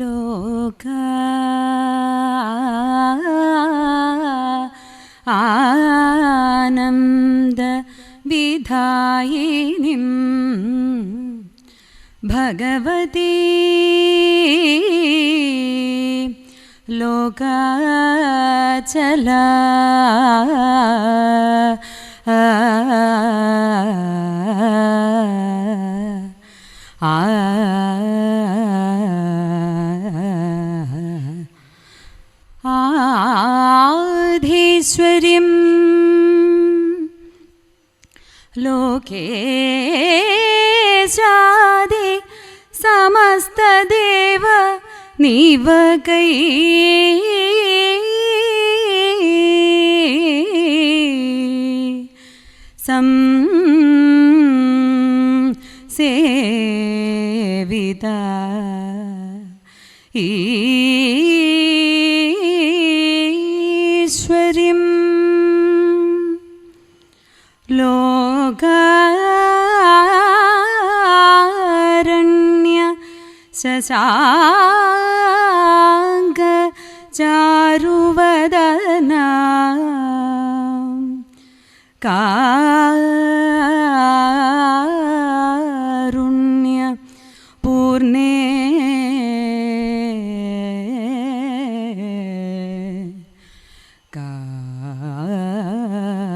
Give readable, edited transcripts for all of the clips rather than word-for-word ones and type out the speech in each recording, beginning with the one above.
ലോക ആനന്ദ വിധായിനിം ഭഗവതി ലോകാചല ആധീശ്വരീം ലോകേശാദി സമസ്തദേവ നിവകൈ സംസേവിത ഈശ്വരീം ലോകാരണ്യ ശശാങ്ക ചാരുവദന കാരുണ്യ പൂർണേ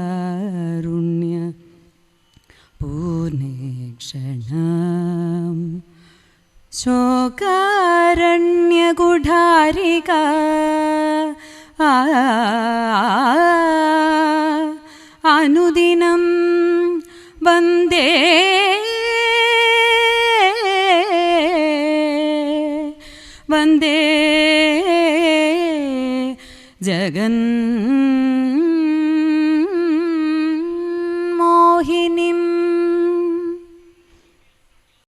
കാരുണ്യ പൂർണേക്ഷണം ശോകാരണ്യകുഠാരിക അനുദിനം വന്ദേ വന്ദേ ജഗന്മോഹിനിം.